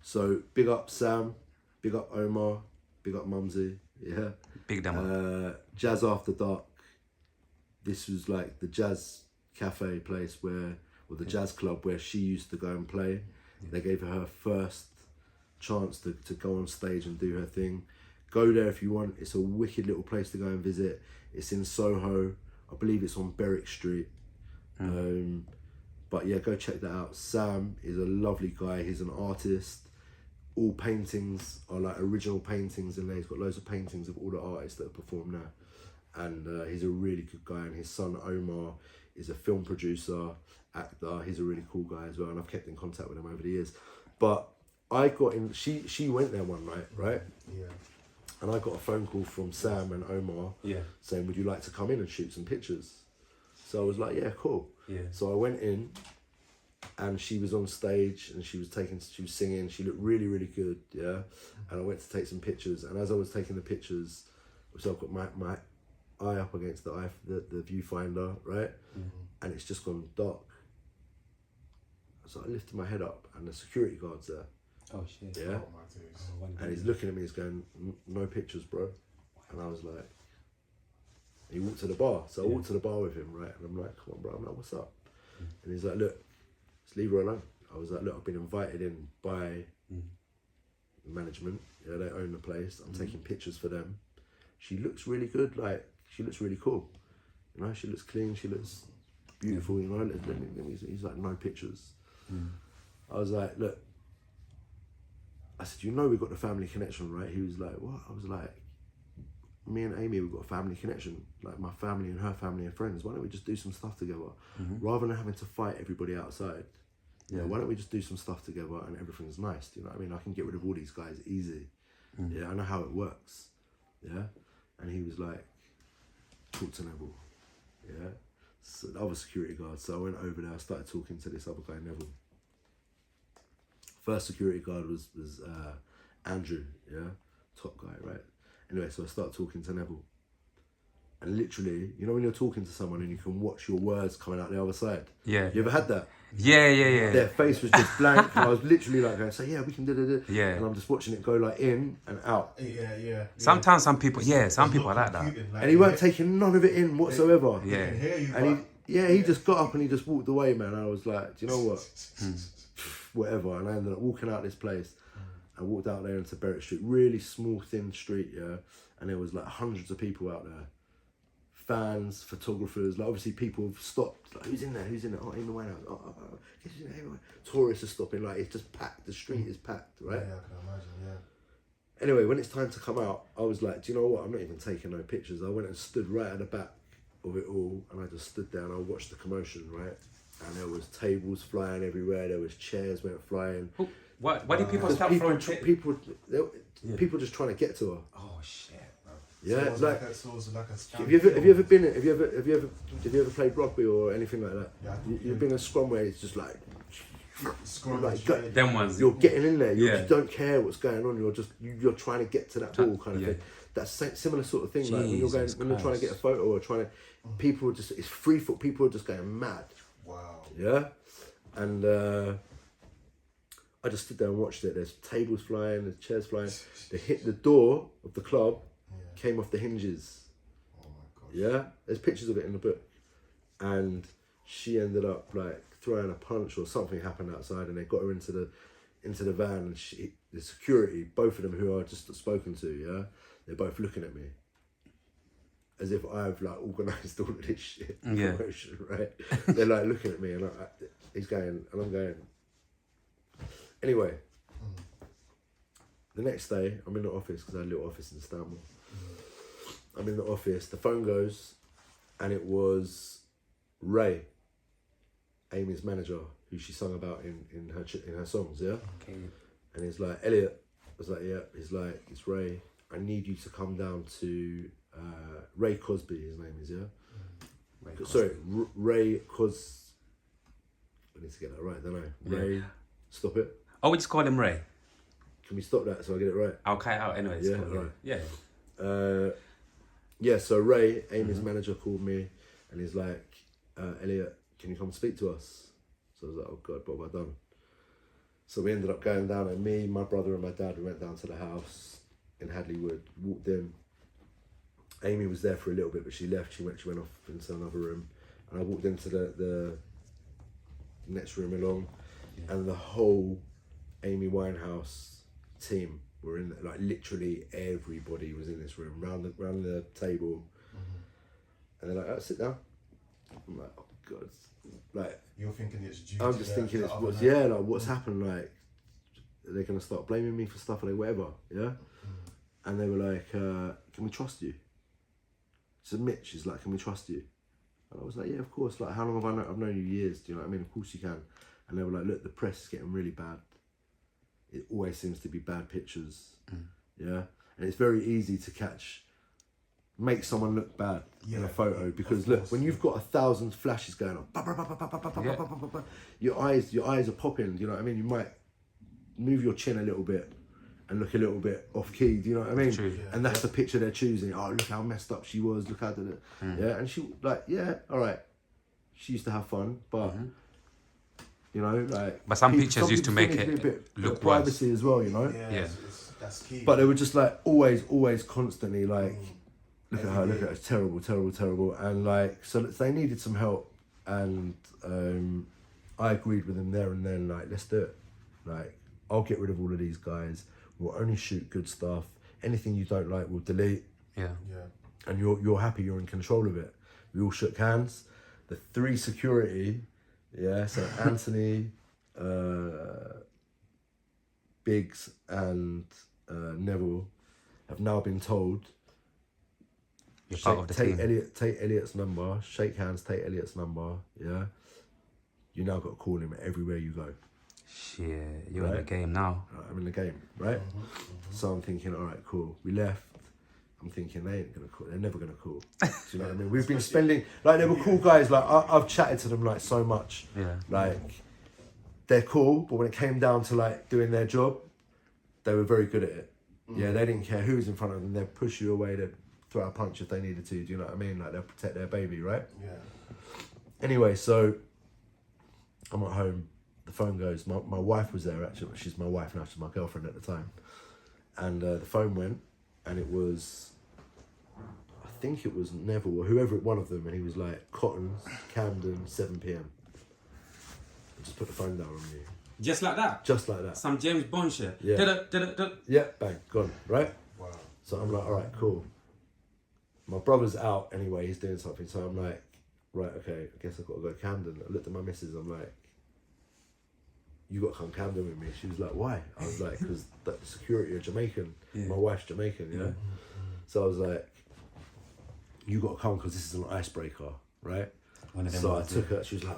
So big up Sam, big up Omar, big up Mumsy, yeah. Big damn. Jazz After Dark. This was like the jazz cafe place or the jazz club where she used to go and play. They gave her first chance to go on stage and do her thing. Go there if you want. It's a wicked little place to go and visit. It's in Soho. I believe it's on Berwick Street. But yeah, go check that out. Sam is a lovely guy. He's an artist. All paintings are like original paintings in there. He's got loads of paintings of all the artists that have performed there. And he's a really good guy. And his son Omar is a film producer, actor. He's a really cool guy as well. And I've kept in contact with him over the years. But I got in, she went there one night, right? Yeah. And I got a phone call from Sam and Omar saying, would you like to come in and shoot some pictures? So I was like, yeah, cool. Yeah. So I went in and she was on stage and she was singing. She looked really, really good, yeah? And I went to take some pictures. And as I was taking the pictures, so I've got my eye up against the viewfinder, right? And it's just gone dark. So I lifted my head up and the security guard's there. Oh shit. Yeah. Oh, my days. And he's looking at me, he's going, no pictures, bro. And I was like, he walked to the bar. So I walked to the bar with him, right? And I'm like, come on, bro. I'm like, what's up? And he's like, look, just leave her alone. I was like, look, I've been invited in by management. Yeah, they own the place. I'm taking pictures for them. She looks really good. Like, she looks really cool. You know, she looks clean. She looks beautiful. You know, he's like, no pictures. I was like, look. I said, you know, we've got the family connection, right? He was like, what? I was like, me and Amy, we've got a family connection. Like my family and her family and friends. Why don't we just do some stuff together? Rather than having to fight everybody outside. Yeah. Why don't we just do some stuff together and everything's nice? Do you know what I mean? I can get rid of all these guys easy. Yeah, I know how it works. Yeah. And he was like, talk to Neville. Yeah. So the other security guard. So I went over there, I started talking to this other guy, Neville. First security guard was Andrew, yeah, top guy, right? Anyway, so I started talking to Neville. And literally, you know when you're talking to someone and you can watch your words coming out the other side? Yeah. You ever had that? Yeah. Their face was just blank and I was literally like going, yeah, we can do it. Yeah. And I'm just watching it go like in and out. Yeah. Sometimes some people are like that. And he weren't taking none of it in whatsoever. Yeah. Can hear you, And he just got up and he just walked away, man. I was like, do you know what? Whatever. And I ended up walking out this place. I walked out there into Berwick Street, really small, thin street, yeah. And there was like hundreds of people out there. Fans, photographers, like obviously people have stopped. Like, who's in there? Oh, Amy Winehouse. Oh. Tourists are stopping. Like it's just packed. The street is packed, right? Yeah, I can imagine. Yeah. Anyway, when it's time to come out, I was like, do you know what? I'm not even taking no pictures. I went and stood right at the back of it all, and I just stood there and I watched the commotion, right? And there was tables flying everywhere. There was chairs went flying. Why did people stop throwing people just trying to get to her. Oh shit, bro. Yeah, So it was like a scam. have you ever played rugby or anything like that? Yeah. You've been in a scrum where it's just like Them ones. you're getting in there. You Yeah. just don't care what's going on. You're trying to get to that ball kind of thing. That's similar sort of thing. Like when you're trying to get a photo or trying to, people are just, it's free for people are just going mad. Wow. Yeah, and I just stood there and watched it. There's tables flying, there's chairs flying. They hit the door of the club, came off the hinges. Oh my gosh. Yeah, there's pictures of it in the book, and she ended up like throwing a punch or something happened outside, and they got her into the van. And the security, both of them who I just spoken to, yeah, they're both looking at me as if I've like organised all of this shit, promotion, right? They're like looking at me, and he's going, and I'm going. Anyway, the next day I'm in the office because I had a little office in Stanmore. I'm in the office. The phone goes, and it was Ray, Amy's manager, who she sung about in her songs, yeah. Okay. And he's like, Elliot. I was like, yeah. He's like, it's Ray. I need you to come down to Ray Cosby. His name is, yeah. Sorry, Ray Cos. I need to get that right, don't I? Ray. Stop it. Oh, we just call him Ray. Can we stop that so I get it right? I'll cut it out anyway. Yeah, cool. right. Yeah. Yeah, so Ray, Amy's manager, called me and he's like, Elliot, can you come speak to us? So I was like, oh God, what have I done? So we ended up going down, and me, my brother and my dad, we went down to the house in Hadleywood, walked in. Amy was there for a little bit, but she left. She went off into another room. And I walked into the next room along, and the whole Amy Winehouse team were in there. Like literally everybody was in this room, round the table. And they're like, oh, sit down. I'm like, oh God. Like, you're thinking it's due I'm to just the- thinking the it's other what's night. like what's happened, like are they gonna start blaming me for stuff or whatever, yeah? And they were like, can we trust you? So Mitch is like, can we trust you? And I was like, yeah, of course. Like, how long have I known? I've known you years, do you know what I mean? Of course you can. And they were like, look, the press is getting really bad. It always seems to be bad pictures, yeah? And it's very easy to make someone look bad in a photo, because look, when you've got 1,000 flashes going on, your eyes are popping, do you know what I mean? You might move your chin a little bit and look a little bit off key, do you know what I mean? True. And that's the picture they're choosing. Oh, look how messed up she was, look how did it. Yeah, and she like, yeah, all right. She used to have fun, but you know, like, But some pictures used to people make need it a bit look of privacy as well, you know? Yeah. That's key. But they were just like always constantly like, look at her, look at her, it's terrible. And like, so they needed some help, and I agreed with them there and then, like, let's do it. Like, I'll get rid of all of these guys. We'll only shoot good stuff. Anything you don't like, we'll delete. Yeah. And you're happy, you're in control of it. We all shook hands. The 3 security, yeah, so Anthony, Biggs and Neville have now been told, You're part of the take team. take Elliot's number, shake hands, take Elliot's number, yeah. You now got to call him everywhere you go. Shit, you're in Right. the game now. Right, I'm in the game, right? So I'm thinking, all right, cool. We left. I'm thinking they ain't gonna call. They're never gonna call. Do you know what I mean? We've been spending, like, they were cool guys. Like, I've chatted to them like so much. Yeah. Like, they're cool, but when it came down to like doing their job, they were very good at it. Yeah, they didn't care who's in front of them. They'd push you away. They'd throw a punch if they needed to. Do you know what I mean? Like, they'll protect their baby, right? Yeah. Anyway, so I'm at home. The phone goes. My wife was there, actually. She's my wife now. She's my girlfriend at the time. And the phone went, and it was, I think it was Neville or whoever, one of them, and he was like, Cottons, Camden, 7 p.m. Just put the phone down on you. Just like that. Just like that. Some James Bond shit. Yeah. Da-da-da-da-da. Yeah, bang, gone, right? Wow. So I'm like, all right, cool. My brother's out anyway, he's doing something, so I'm like, right, okay, I guess I've got to go to Camden. I looked at my missus, I'm like, you got to come Camden with me. She was like, why? I was like, because the security are Jamaican. Yeah. My wife's Jamaican, yeah? So I was like, you got to come because this is an icebreaker, right? One of them So I ones, took her, she was like,